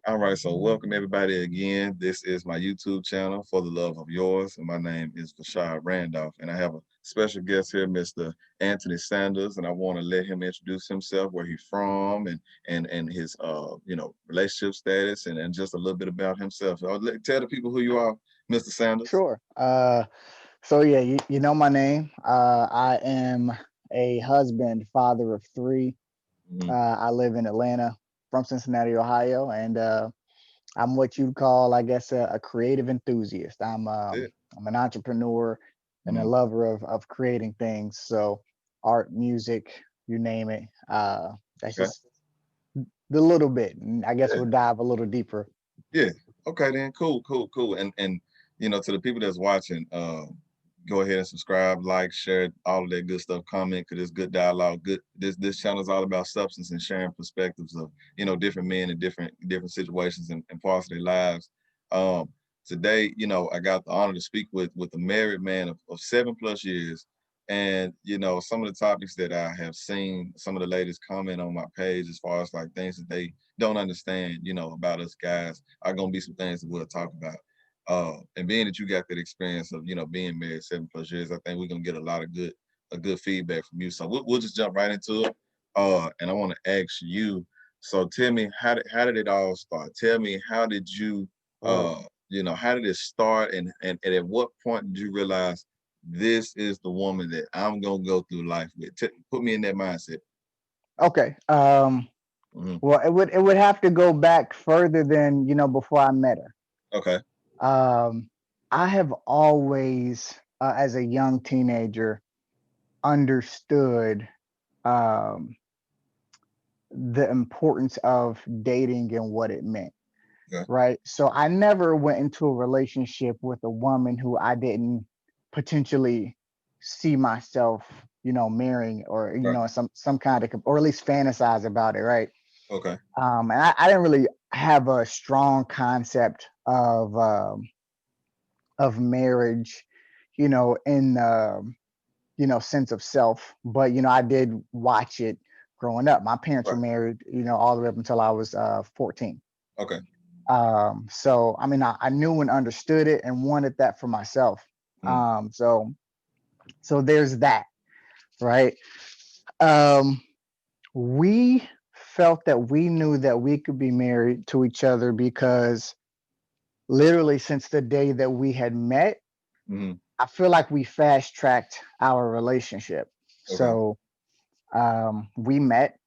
All right, so welcome everybody again. This is my YouTube channel, For the Love of Yours, and my name is Vashad Randolph, and I have a special guest here, Mr. Antony Sanders, and I want to let him introduce himself, where he's from, and his relationship status, and just a little bit about himself. So tell the people who you are, Mr. Sanders. Sure. So yeah, you know my name. I am a husband, father of three. Mhm. I live in Atlanta, from Cincinnati, Ohio, and I'm what you'd call, I guess, a creative enthusiast. That's it. I'm an entrepreneur and a Mhm. lover of creating things. So art, music, you name it. That's Okay. just the little bit. And I guess Yeah. we'll dive a little deeper. Yeah. Okay then. Cool. Cool. Cool. And to the people that's watching, go ahead and subscribe, like, share, all of that good stuff. Comment because it's good dialogue. Good. This channel is all about substance and sharing perspectives of different men in different situations and parts of their lives. Um, Today, I got the honor to speak with a married man of 7+ years. And some of the topics that I have seen some of the ladies comment on my page as far as like things that they don't understand, about us guys are gonna be some things that we'll talk about. And being that you got that experience of being married 7+ years, I think we're gonna get a good feedback from you. So we'll just jump right into it. And I want to ask you. So tell me, how did it all start? Tell me, how did you how did it start, and at what point did you realize this is the woman that I'm gonna go through life with? Put me in that mindset. Okay. Hmm. Well, it would have to go back further than before I met her. Okay. Um, I have always, as a young teenager, understood um, the importance of dating and what it meant. Okay. Right. So I never went into a relationship with a woman who I didn't potentially see myself, marrying, or Right. some kind of, or at least fantasize about it. Right. Okay. And I didn't really have a strong concept of marriage, in sense of self. But I did watch it growing up. My parents were Right. married, all the way up until I was 14. Okay. So I mean, I knew and understood it and wanted that for myself. Mm. So there's that, right? Um, we felt that we knew that we could be married to each other because literally since the day that we had met, Hmm. I feel like we fast tracked our relationship. Okay. So we met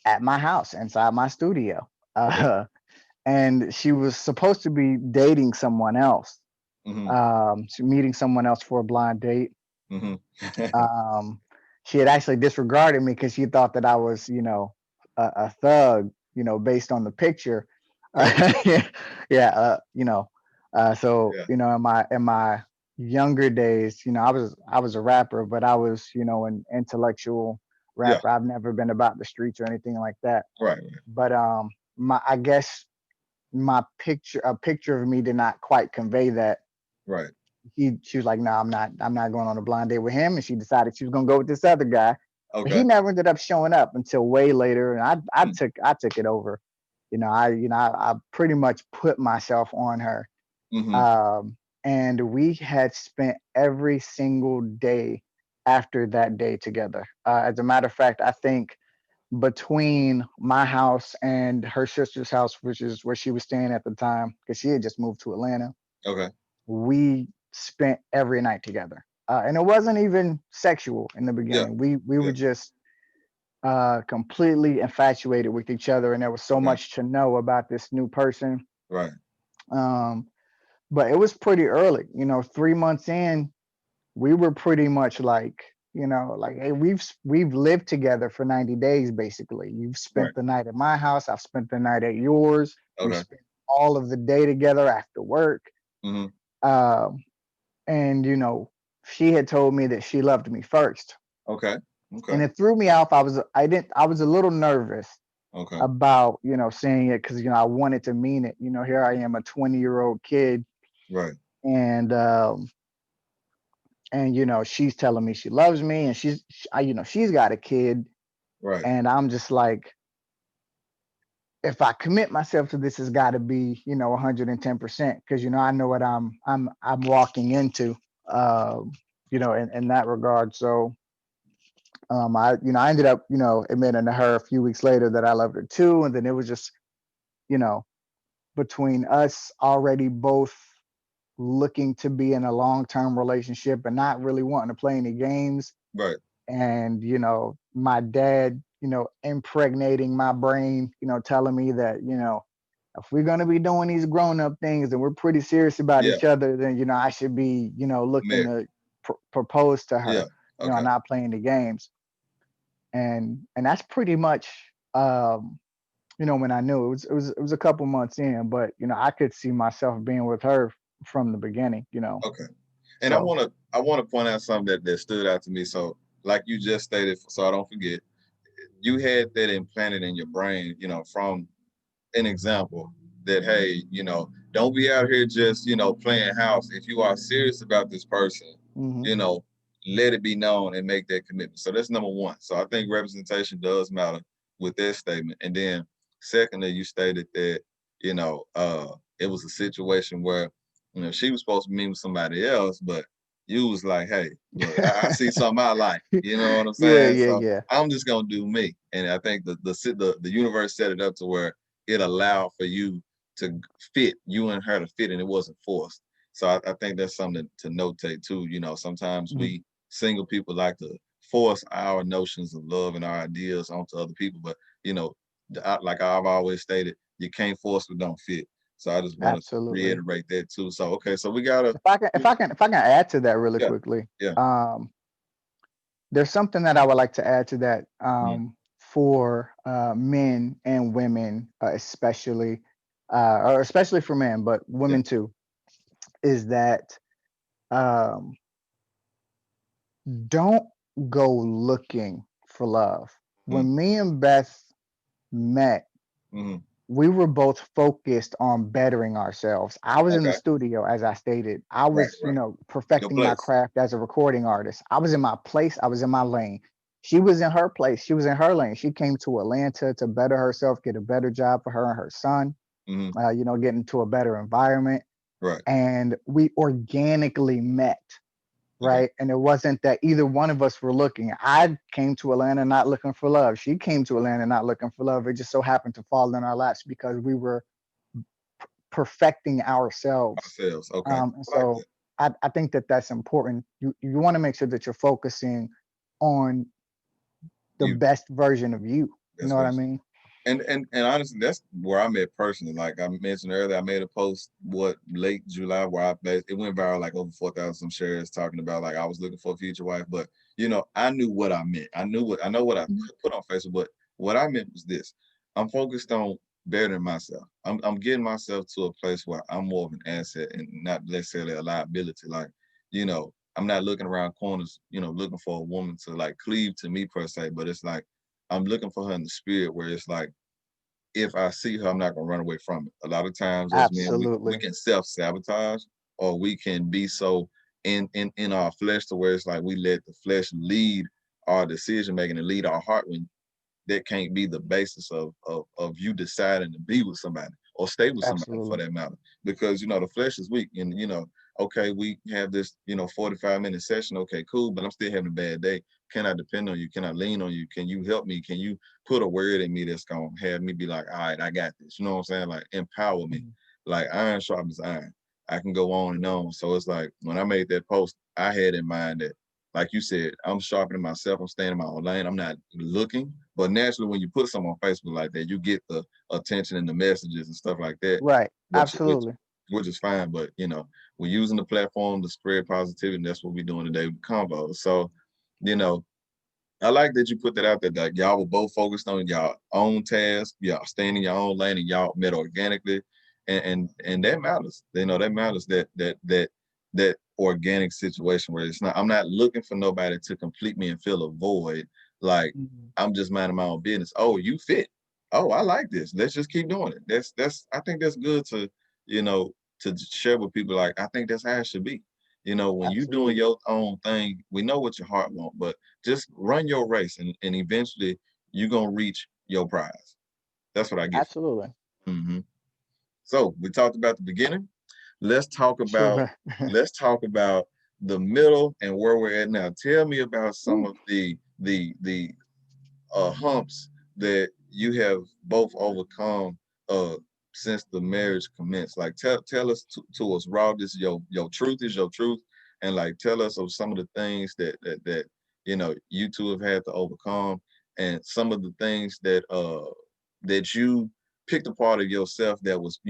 at my house inside my studio. Okay. Uh, and she was supposed to be dating someone else, Hmm. meeting someone else for a blind date. Hmm. Um, she had actually disregarded me because she thought that I was, a thug, based on the picture. Right. Yeah, yeah, so Yeah. in my younger days, I was a rapper, but I was, an intellectual Yeah. rapper. I've never been about the streets or anything like that. Right. But my I guess my picture a picture of me did not quite convey that. Right. She was like, no, I'm not going on a blind date with him, and she decided she was gonna go with this other guy. But he Okay. never ended up showing up until way later, and I Mm. took it over. I pretty much put myself on her. Hmm. And we had spent every single day after that day together. As a matter of fact, I think between my house and her sister's house, which is where she was staying at the time, because she had just moved to Atlanta, Okay. we spent every night together. And it wasn't even sexual in the Yeah. beginning. We were Yeah. just completely infatuated with each other, and there was so Okay. much to know about this new person. Right. Um, but it was pretty early, 3 months in, we were pretty much like, like, hey, we've lived together for 90 days basically. You've Right. spent the night at my house, I've spent the night at yours. We Okay. spent all of the day together after work. Hmm. Um, and she had told me that she loved me first, Okay. Okay. and it threw me off. I was a little nervous Okay. about saying it, because I wanted to mean it. Here I am, a 20-year-old kid, Right. and she's telling me she loves me, and she's got a kid, Right. and I'm just like, if I commit myself to this, it's got to be, 110%, because I know what I'm walking into, um, in that regard. So, I ended up, admitting to her a few weeks later that I loved her too, and then it was just, you know, between us already both looking to be in a long-term relationship and not really wanting to play any games, Right. and my dad, impregnating my brain, telling me that, if we're going to be doing these grown-up things and we're pretty serious about Yeah. each other, then I should be, looking Married. to propose to Yeah. her, Okay. not playing the games. And that's pretty much, when I knew it was a couple months in, but I could see myself being with her from the beginning. Okay. And I So. want to I want to point out something that stood out to me. So, like you just stated, so I don't forget, you had that implanted in your brain, from an example that, hey, don't be out here just, playing house. If you are serious about this person, Hmm. you know, let it be known and make that commitment. So that's number one. So I think representation does matter with that statement. And then secondly, you stated that, it was a situation where, she was supposed to meet with somebody else, but you was like, hey, look, I see something I like. You know what I'm Yeah, saying? yeah, So yeah. I'm just gonna do me. And I think the universe set it up to where it allowed for you to fit, you and her to fit, and it wasn't forced. So I think that's something to notate too. Sometimes Mhm. we single people like to force our notions of love and our ideas onto other people, but like I've always stated, you can't force what don't fit. So I just wanted to Absolutely. reiterate that too. So okay, so we gotta, If I can add to that really yeah, quickly, yeah, there's something that I would like to add to that, mm, for men and women, especially, or especially for men, but yeah, women too, is that, um, don't go looking for love. mm, When me and Beth met, mm, we were both focused on bettering ourselves. I was in the okay, studio, as I stated. I right, was, right, your perfecting my place, craft as a recording artist. I was in my place. I was in my lane. She was in her place. She was in her lane. She came to Atlanta to better herself, get a better job for her and her son, mm, get into a better environment. right, And we organically met, okay, right? And it wasn't that either one of us were looking. I came to Atlanta not looking for love. She came to Atlanta not looking for love. It just so happened to fall in our laps because we were perfecting ourselves. ourselves, okay, And I like so that. I think that that's important. You want to make sure that you're focusing on the You, best version of you. You that's know what what I it's. mean? And honestly, that's where I'm at personally. Like I mentioned earlier, I made a post late July where it went viral like over 4,000 some shares talking about like I was looking for a future wife, but I knew what I meant. I know what I Mhm. put on Facebook, but what I meant was this: I'm focused on bettering myself. I'm getting myself to a place where I'm more of an asset and not necessarily a liability. Like I'm not looking around corners, looking for a woman to like cleave to me per se, but it's like I'm looking for her in the spirit where it's like if I see her, I'm not gonna run away from it. A lot of times as men, we Absolutely. can self-sabotage or we can be so in our flesh to where it's like we let the flesh lead our decision making and lead our heart when that can't be the basis of you deciding to be with somebody or stay with somebody for Absolutely. that matter. Because the flesh is weak and okay, we have this 45-minute session. Okay, cool, but I'm still having a bad day. Can I depend on you? Can I lean on you? Can you help me? Can you put a word in me that's gonna have me be like, all right, I got this. You know what I'm saying? Like empower me. Mhm. Like iron sharpens iron. I can go on and on. So it's like when I made that post, I had in mind that, like you said, I'm sharpening myself. I'm staying in my own lane. I'm not looking. But naturally, when you put something on Facebook like that, you get the attention and the messages and stuff like that, Right. which which Absolutely. which is fine. But we're using the platform to spread positivity, and that's what we're doing today with combos. So, you know, I like that you put that out there. That y'all were both focused on y'all own tasks, y'all staying in your own lane, and y'all met organically, and that matters. That matters. That organic situation where it's not. I'm not looking for nobody to complete me and fill a void. Like Mhm. I'm just minding my own business. Oh, you fit. Oh, I like this. Let's just keep doing it. That's. I think that's good you know to share with people. Like I think that's how it should be. When you doing Absolutely. your own thing, we know what your heart wants, but just run your race and eventually you're gonna reach your prize. That's what I get. Absolutely. Hmm. So we talked about the beginning. Let's talk about Sure. let's talk about the middle and where we're at now. Tell me about some Ooh. of the humps that you have both overcome since the marriage commenced. Like tell us to us raw. This your truth is your truth, and like tell us of some of the things that you two have had to overcome, and some of the things that you picked apart of yourself that was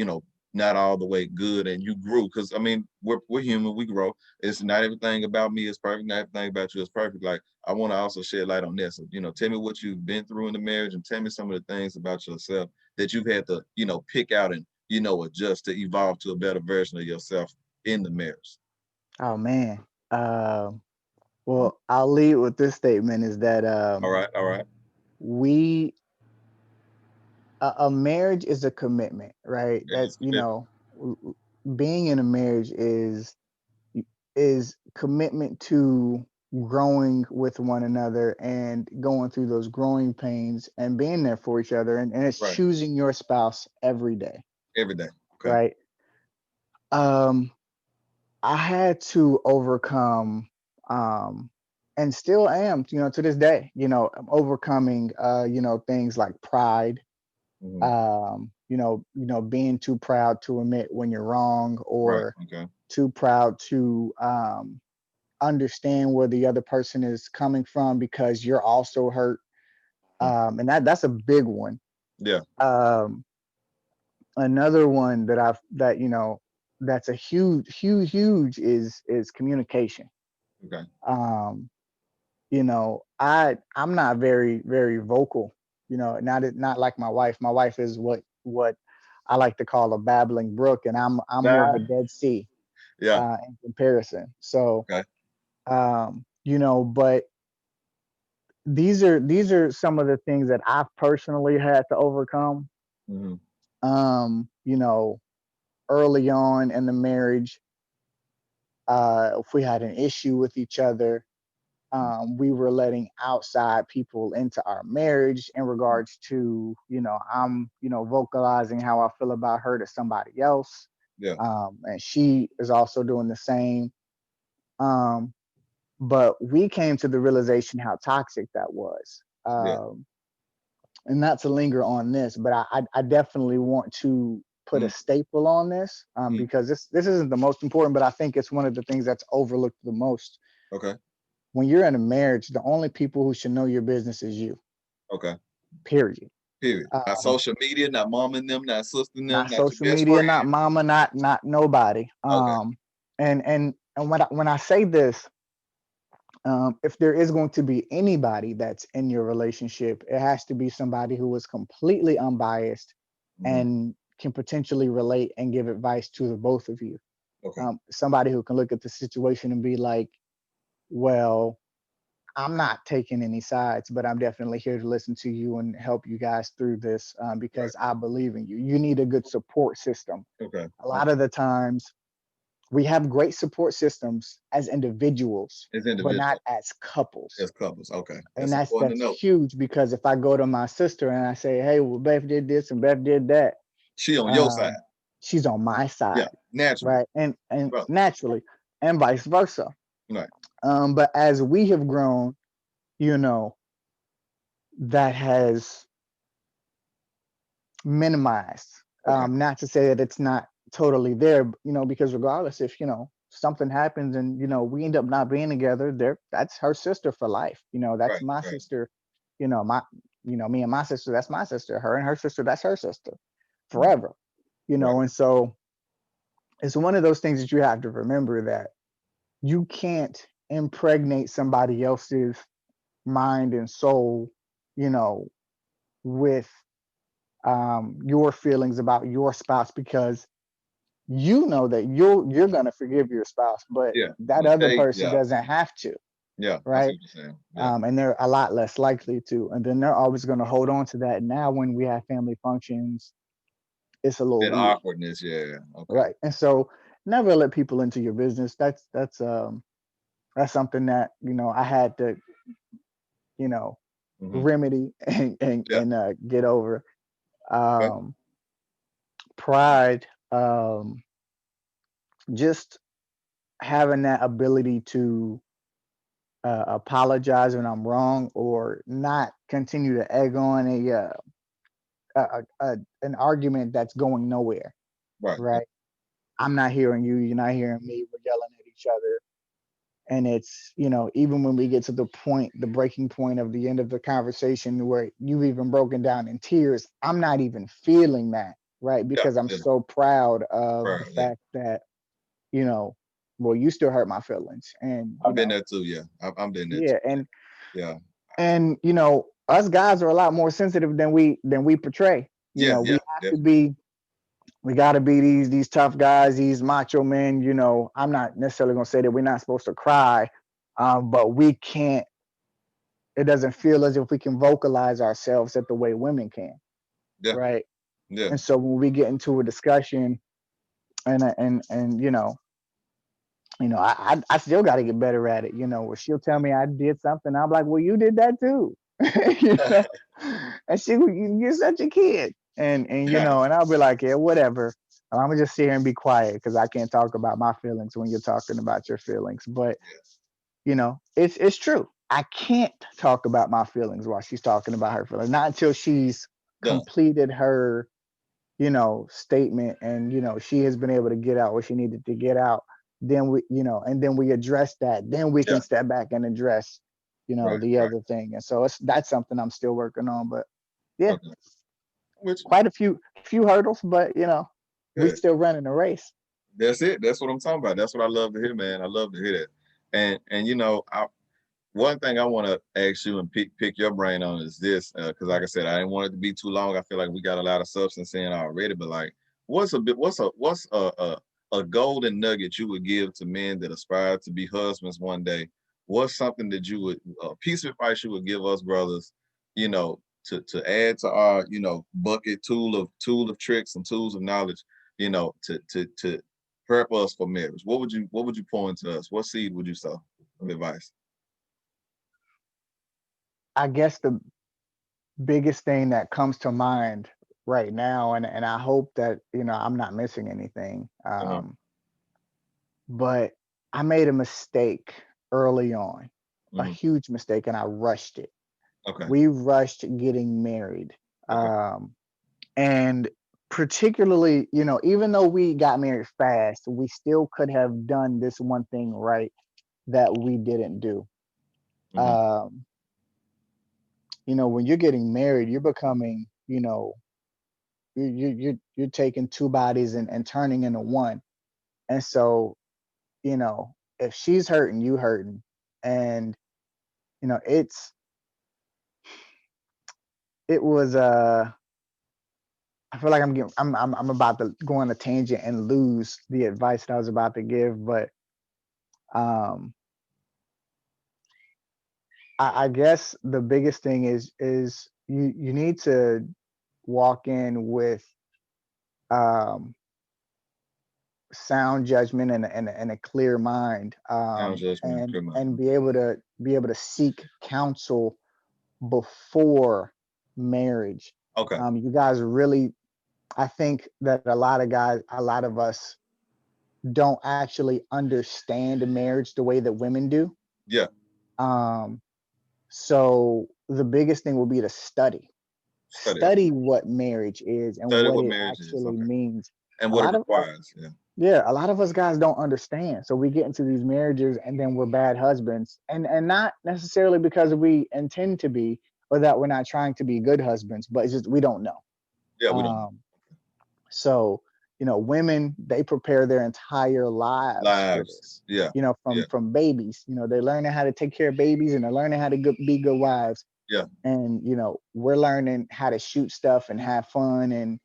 not all the way good, and you grew. Because I mean, we're human, we grow. It's not everything about me is perfect, not everything about you is perfect. Like I want to also shed light on this. So, tell me what you've been through in the marriage, and tell me some of the things about yourself that you've had to, pick out and, adjust to evolve to a better version of yourself in the marriage. Oh man. Um, well, I'll lead with this statement is that All right, all right. we a marriage is a commitment, right? It That is commitment. being in a marriage is commitment to growing with one another and going through those growing pains and being there for each other, and it's Right. choosing your spouse every day, Every day. Okay. right? um I had to overcome, um and still am, to this day, I'm overcoming things like pride, Hmm. being too proud to admit when you're wrong, Right. or Okay. too proud to understand where the other person is coming from because you're also hurt. Mhm. And that's a big one. Yeah. Um, Another one that's a huge is communication. Okay. Um, I'm not very vocal. Not like my wife. My wife is what I like to call a babbling brook, and I'm more of Nah. a Dead Sea Yeah. in comparison. So, Okay. but these are some of the things that I've personally had to overcome. Hmm. Um, you know, Early on in the marriage, if we had an issue with each other, we were letting outside people into our marriage in regards to, I'm, vocalizing how I feel about her to somebody else. Yeah. And she is also doing the same. Um, but we came to the realization how toxic that was. Yeah. And not to linger on this, but I definitely want to put a Mm. staple on this, Mm. because this isn't the most important, but I think it's one of the things that's overlooked the most. Okay. When you're in a marriage, the only people who should know your business is you. Okay. Period. Period. Not Um, social media, not mom and them, not sister and them, Not not your social best media, not friend. mama, not nobody. Okay. And when I say this, if there is going to be anybody that's in your relationship, it has to be somebody who is completely unbiased Hmm. and can potentially relate and give advice to the both of you. Okay. Somebody who can look at the situation and be like, well, I'm not taking any sides, but I'm definitely here to listen to you and help you guys through this, Right. because I believe in you. You need a good support system. Okay. A lot Okay. of the times, we have great support systems as individuals, As but not individuals, as couples. as couples. Okay. And That's that's important to that's know. huge, because if I go to my sister and I say, "Hey, well, Beth did this and Beth did that," She on your side. um, she's on my Yeah. side, Naturally. right? And Brother. naturally, and vice versa. Right. But as we have grown, you know, that has minimized. Okay. Not to say that it's not totally there, because regardless, if something happens and we end up not being together, there that's her sister for life. That's Right. my Right. sister. My me and my sister, that's my sister. Her and her sister, that's her sister Mm. forever. Right. And so it's one of those things that you have to remember, that you can't impregnate somebody else's mind and soul, you know, with your feelings about your spouse, because you know that you're gonna forgive your spouse, but Yeah. that But other they, person yeah. doesn't have to, Yeah. I see right? what you're saying. Yeah. And they're a lot less likely to, and then they're always gonna hold on to that. Now, when we have family functions, it's a little That weird, awkwardness. Yeah. Okay. right? And so, never let people into your business. That's something that I had to you know Hmm. remedy and Yeah. get over. Okay. Um, pride, just having that ability to apologize when I'm wrong, or not continue to egg on an argument that's going nowhere. Right. Yeah. Right? I'm not hearing you. You're not hearing me. We're yelling at each other. And it's, even when we get to the point, the breaking point of the end of the conversation where you've even broken down in tears, I'm not even feeling that, right? Yeah. Because I'm Yeah. so proud of the Right. Yeah. fact that, you know, well, you still hurt my feelings. And, I've been there too. Yeah. I'm been there yeah, too. and Yeah. us guys are a lot more sensitive than we portray. Yeah. We Yeah. have to Definitely. be we got to be these tough guys, these macho men. I'm not necessarily going to say that we're not supposed to cry, but we can't. It doesn't feel as if we can vocalize ourselves at the way women can, Yeah. right? Yeah. And so when we get into a discussion, and I still got to get better at it. Where she'll tell me I did something, I'm like, well, you did that too, you know. And you're such a kid, and I'll be like, yeah, whatever. I'm gonna just sit here and be quiet because I can't talk about my feelings when you're talking about your feelings. But it's true. I can't talk about my feelings while she's talking about her feelings. Not until she's Done. completed her, statement, and she has been able to get out what she needed to get out. Then and then we address that. Then we Yeah. can step back and address, Right. the Right. other thing. And so that's something I'm still working on. But yeah, Okay. Which quite a few hurdles, but we good. still running the race. That's it. That's what I'm talking about. That's what I love to hear, man. I love to hear that. And one thing I want to ask you and pick your brain on is this, because like I said, I didn't want it to be too long. I feel like we got a lot of substance in already, but like, what's a golden nugget you would give to men that aspire to be husbands one day? What's something that you would a piece of advice you would give us brothers, to add to our bucket tool of tricks and tools of knowledge, to prep us for marriage? What would you pour into us? What seed would you sow of advice? I guess the biggest thing that comes to mind right now, and I hope that I'm not missing anything. Uh-huh. But I made a mistake early on, a Hmm. huge mistake, and I rushed it. Okay. We rushed getting married. Okay. And particularly, even though we got married fast, we still could have done this one thing right that we didn't do. Hmm. Um, when you're getting married, you're becoming, you're taking two bodies and turning into one. And so, if she's hurting, you hurting. And it was I feel like I'm about to go on a tangent and lose the advice that I was about to give. But um I guess the biggest thing is you need to walk in with um sound judgment and a clear mind, Sound judgment and and clear mind. and be able to seek counsel before marriage. Okay. You guys really, I think that a lot of us don't actually understand marriage the way that women do. Yeah. Um, so the biggest thing will be to study. Study. Okay. Study what marriage is and Study what what it marriage is. actually Okay. means. And A what it lot of requires. Yeah. Yeah, a lot of us guys don't understand. So we get into these marriages and then we're bad husbands. And not necessarily because we intend to be, or that we're not trying to be good husbands, but it's just we don't know. Yeah. We don't know. Um, So, women, they prepare their entire lives for Lives. this. Yeah. Yeah. From babies, they're learning how to take care of babies, and they're learning how to be good wives. Yeah. And we're learning how to shoot stuff and have fun and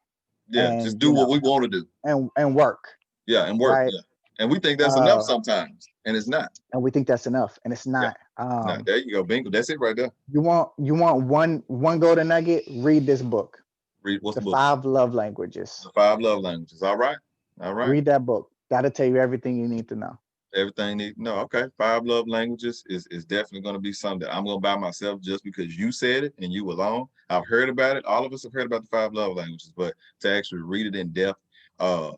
Yeah. Just and do what we want to do. and work, Yeah. And work. right? Yeah. And we think that's enough Uh, sometimes, and it's not. and we think that's enough, and it's Yeah. not. Now there you go, bingo. That's it right there. You want one golden nugget? Read this book, Read what's The the book? 5 Love Languages. The Five Love Languages. All right. All right. Read that book. That'll tell you everything you need to know. Everything need no. Okay, 5 love languages is definitely going to be something that I'm going to buy myself just because you said it and you alone. I've heard about it. All of us have heard about the 5 love languages, but to actually read it in depth, uh,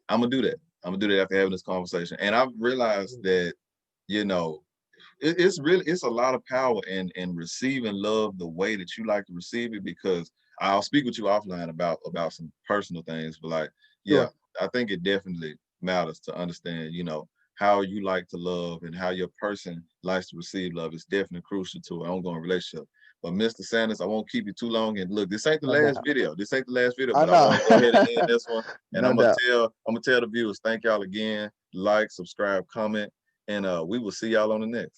I'm gonna do that. I'm gonna do that after having this conversation. And I've realized that, you know, it's a lot of power in receiving love the way that you like to receive it, because I'll speak with you offline about some personal things, but like, yeah, Sure. I think it definitely matters to understand, how you like to love and how your person likes to receive love is definitely crucial to an ongoing relationship. But Mr. Sanders, I won't keep you too long. And look, this ain't the No last doubt. video. This ain't the last video, I but I know. want to go ahead and end this one. And No doubt. I'm gonna tell the viewers, thank y'all again. Like, subscribe, comment, and we will see y'all on the next.